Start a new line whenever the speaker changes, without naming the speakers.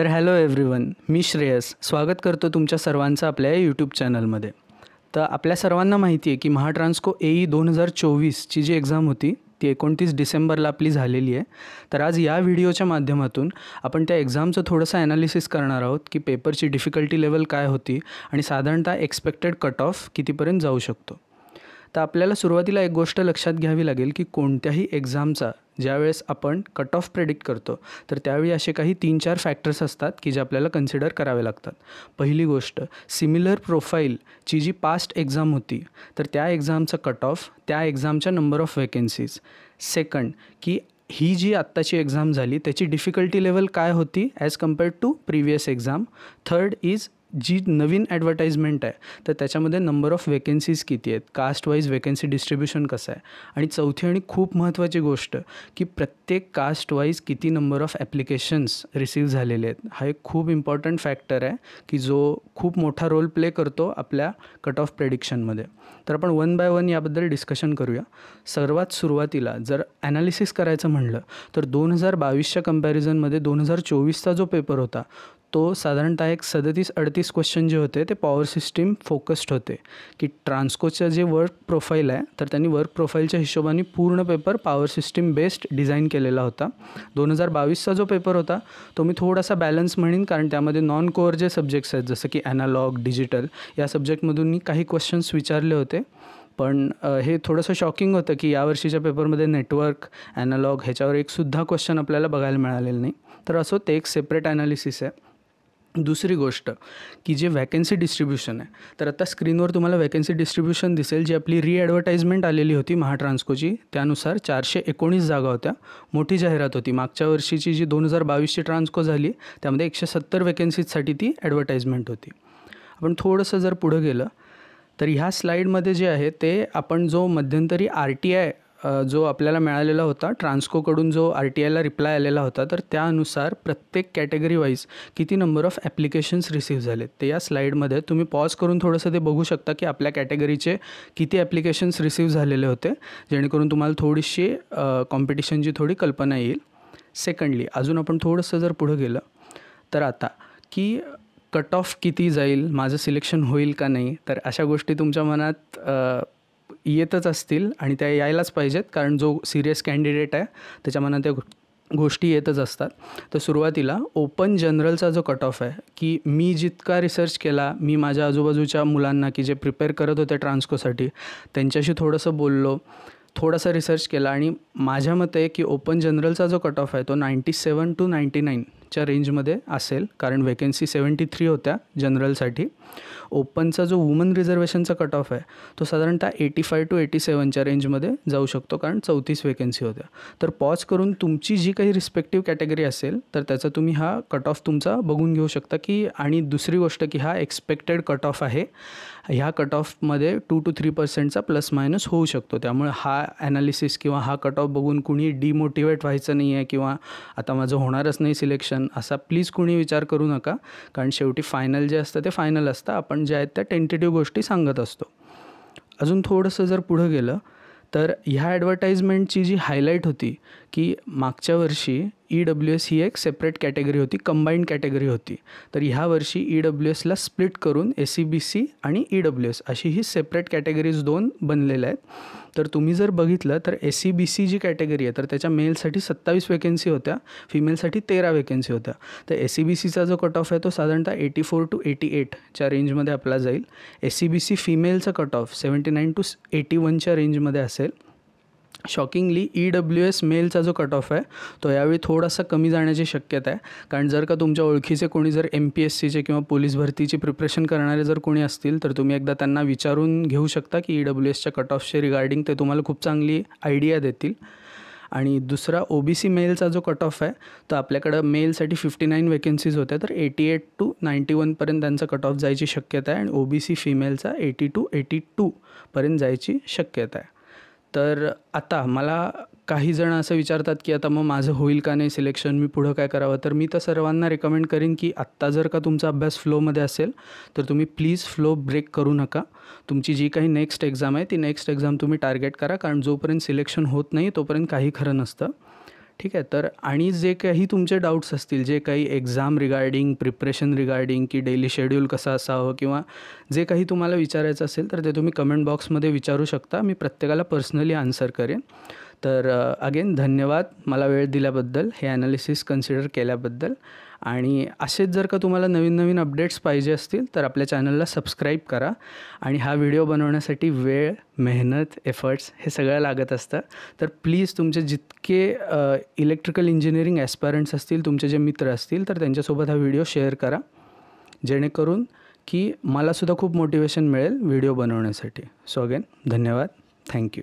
तर hello everyone, मी श्रेयस स्वागत करतो तुमच्या सर्वांचं आपल्या यूट्यूब चॅनलमध्ये. तर आपल्या सर्वांना माहिती आहे की महाट्रान्सको AE 2024ची जी एक्झाम होती ती 29 डिसेंबरला आपली झालेली आहे. तर आज या व्हिडिओच्या माध्यमातून आपण त्या एक्झामचं थोडंसं ॲनालिसिस करणार आहोत की पेपरची डिफिकल्टी लेवल काय होती आणि साधारणतः एक्सपेक्टेड कट ऑफ कितीपर्यंत जाऊ शकतो. तर आपल्याला सुरुवातीला एक गोष्ट लक्षात घ्यावी लागेल की कोणत्याही एक्झामचा ज्यावेळेस आपण कट ऑफ प्रेडिक्ट करतो तर त्यावेळी असे काही 3-4 फॅक्टर्स असतात की जे आपल्याला कन्सिडर करावे लागतात. पहिली गोष्ट, सिमिलर प्रोफाईलची जी पास्ट एक्झाम होती तर त्या एक्झामचं कट ऑफ, त्या एक्झामच्या नंबर ऑफ वेकेन्सीज. सेकंड, की ही जी आत्ताची एक्झाम झाली त्याची डिफिकल्टी लेवल काय होती as compared to previous exam. Third is जी नवीन ॲडव्हर्टाइजमेंट आहे तर त्याच्यामध्ये नंबर ऑफ वेकेन्सीज किती आहेत, कास्ट वाईज वेकेन्सी डिस्ट्रीब्युशन कसं आहे. आणि चौथी आणि खूप महत्त्वाची गोष्ट की प्रत्येक कास्ट वाईज किती नंबर ऑफ ॲप्लिकेशन्स रिसीव झालेले आहेत. हा एक खूप इम्पॉर्टंट फॅक्टर आहे की जो खूप मोठा रोल प्ले करतो आपल्या कट ऑफ प्रेडिक्शनमध्ये. तर आपण वन बाय वन याबद्दल डिस्कशन करूया. सर्वात सुरुवातीला जर ॲनालिसिस करायचं म्हणलं तर 2022च्या कंपॅरिझनमध्ये 2024चा जो पेपर होता तो साधारणतः एक 37-38 क्वेश्चन जे होते ते पॉवर सिस्टीम फोकस्ड होते. की ट्रान्सकोचं जे वर्क प्रोफाईल आहे तर त्यांनी वर्क प्रोफाईलच्या हिशोबाने पूर्ण paper power system based design केलेला होता. 2022चा जो पेपर होता तो मी थोडासा बॅलन्स म्हणेन कारण त्यामध्ये नॉन कोअर जे सब्जेक्ट्स आहेत जसं की ॲनालॉग, डिजिटल या सब्जेक्टमधून काही क्वेश्चन्स विचारले होते. पण हे थोडंसं शॉकिंग होतं की यावर्षीच्या पेपरमध्ये नेटवर्क, ॲनालॉग ह्याच्यावर एकसुद्धा क्वेश्चन आपल्याला बघायला मिळालेलं नाही. तर असो ते एक सेपरेट ॲनालिसिस आहे. दुसरी गोष्ट की जे वॅकन्सी डिस्ट्रीब्युशन आहे तर आता स्क्रीनवर तुम्हाला वॅकन्सी डिस्ट्रीब्युशन दिसेल जी आपली ॲडव्हर्टाइजमेंट आलेली होती महाट्रान्सकोची. त्यानुसार 419 जागा होत्या. मोठी जाहिरात होती. मागच्या वर्षीची जी 2022ची ट्रान्सको झाली त्यामध्ये 170 वॅकन्सीजसाठी ती ॲडव्हर्टाइजमेंट होती. आपण थोडंसं जर पुढं गेलं तर ह्या स्लाईडमध्ये जे आहे ते आपण जो मध्यंतरी RTI जो आपल्याला मिळालेला होता ट्रान्सकोकडून जो RTIला रिप्लाय आलेला होता तर त्यानुसार प्रत्येक कॅटेगरी वाईज किती नंबर ऑफ ॲप्लिकेशन्स रिसीव्ह झालेत ते या स्लाईडमध्ये तुम्ही पॉज करून थोडंसं ते बघू शकता की आपल्या कॅटेगरीचे किती ॲप्लिकेशन्स रिसीव्ह झालेले होते जेणेकरून तुम्हाला थोडीशी कॉम्पिटिशनची थोडी कल्पना येईल. सेकंडली अजून आपण थोडंसं जर पुढं गेलं तर आता की कट ऑफ किती जाईल, माझं सिलेक्शन होईल का नाही, तर अशा गोष्टी तुमच्या मनात येतच असतील आणि त्या यायलाच पाहिजेत कारण जो सिरियस कॅन्डिडेट आहे त्याच्या मनात त्या गोष्टी येतच असतात. तर सुरुवातीला ओपन जनरलचा जो कट ऑफ आहे की मी जितका रिसर्च केला, मी माझ्या आजूबाजूच्या मुलांना की जे प्रिपेअर करत होते ट्रान्सकोसाठी त्यांच्याशी थोडंसं बोललो, थोडासा रिसर्च केला आणि माझ्या मते की ओपन जनरलचा जो कट ऑफ आहे तो 97 to 99च्या रेंजमध्ये असेल कारण वेकन्सी 73 होत्या जनरलसाठी. ओपनचा जो वुमन रिझर्वेशनचा कट ऑफ आहे तो साधारणतः 85 to 87च्या रेंजमध्ये जाऊ शकतो कारण 34 वेकन्सी होत्या. तर पॉज करून तुमची जी काही रिस्पेक्टिव्ह कॅटेगरी असेल तर त्याचा तुम्ही हा कट ऑफ तुमचा बघून घेऊ शकता की. आणि दुसरी गोष्ट की हा एक्सपेक्टेड कट ऑफ आहे. ह्या कट ऑफमध्ये 2 to 3%चा प्लस मायनस होऊ शकतो. त्यामुळे हा ॲनालिसिस किंवा हा कट ऑफ बघून कुणी डिमोटिवेट व्हायचं नाही आहे किंवा आता माझं होणारच नाही सिलेक्शन असा प्लीज कुणी विचार करू नका कारण शेवटी फायनल जे असतं ते फायनल असतं. आपण ज्या आहेत त्या टेंटेटिव्ह गोष्टी सांगत असतो. अजून थोडंसं जर पुढं गेलं तर ह्या ॲडव्हर्टाइजमेंटची जी हायलाईट होती की मागच्या वर्षी EWS ही एक सेपरेट कॅटेगरी होती, कंबाईंड कॅटेगरी होती. तर ह्या वर्षी EWSला स्प्लिट करून SEBC आणि EWS अशी ही सेपरेट कॅटेगरीज 2 बनलेल्या आहेत. तर तुम्ही जर बघितलं तर SEBC जी कॅटेगरी आहे तर त्याच्या मेलसाठी 27 वेकन्सी होत्या, फिमेलसाठी 13 वेकन्सी होत्या. तर SEBCचा जो कट ऑफ आहे तो साधारणतः 84 to 88च्या रेंजमध्ये आपला जाईल. SEBC फिमेलचा कट ऑफ 79 to 81च्या रेंजमध्ये असेल. शॉकिंगली EWS मेलचा जो कट ऑफ आहे तो यावेळी थोडासा कमी जाण्याची शक्यता आहे कारण जर का तुमच्या ओळखीचे कोणी जर MPSCचे किंवा पोलीस भरतीची प्रिपरेशन करणारे जर कोणी असतील तर तुम्ही एकदा त्यांना विचारून घेऊ शकता की EWSच्या कट ऑफचे रिगार्डिंग ते तुम्हाला खूप चांगली आयडिया देतील. आणि दुसरा OBC मेलचा जो कट ऑफ आहे तर आपल्याकडं मेलसाठी 59 वेकन्सीज होत्या तर 88 to 91पर्यंत त्यांचा कट ऑफ जायची शक्यता आहे आणि OBC फिमेलचा 80 to 82पर्यंत जायची शक्यता आहे. तर आता मला काही जण असं विचारतात की आता मग माझं होईल का नाही सिलेक्शन, मी पुढं काय करावं. तर मी तर सर्वांना रेकमेंड करीन की आत्ता जर का तुमचा अभ्यास फ्लोमध्ये असेल तर तुम्ही प्लीज फ्लो ब्रेक करू नका. तुमची जी काही नेक्स्ट एक्झाम आहे ती नेक्स्ट एक्झाम तुम्ही टार्गेट करा कारण जोपर्यंत सिलेक्शन होत नाही तोपर्यंत काही खरं नसतं. ठीक आहे. तर आणि जे काही तुमचे डाऊट्स असतील, जे काही एक्झाम रिगार्डिंग, प्रिपरेशन रिगार्डिंग, की डेली शेड्यूल कसं असावं किंवा जे काही तुम्हाला विचारायचं असेल तर ते तुम्ही कमेंट बॉक्समध्ये विचारू शकता. मी प्रत्येकाला पर्सनली आन्सर करेन. तर अगेन धन्यवाद मला वेळ दिल्याबद्दल, हे ॲनालिसिस कन्सिडर केल्याबद्दल. आणि असेच जर का तुम्हाला नवीन नवीन अपडेट्स पाहिजे असतील तर आपल्या चॅनलला सबस्क्राईब करा. आणि हा व्हिडिओ बनवण्यासाठी वेळ, मेहनत, एफर्ट्स हे सगळं लागत असतं. तर प्लीज तुमचे जितके इलेक्ट्रिकल इंजिनिअरिंग ॲस्पायरंट्स असतील, तुमचे जे मित्र असतील, तर त्यांच्यासोबत हा व्हिडिओ शेअर करा, जेणेकरून की मलासुद्धा खूप मोटिवेशन मिळेल व्हिडिओ बनवण्यासाठी. सो अगेन धन्यवाद. थँक्यू.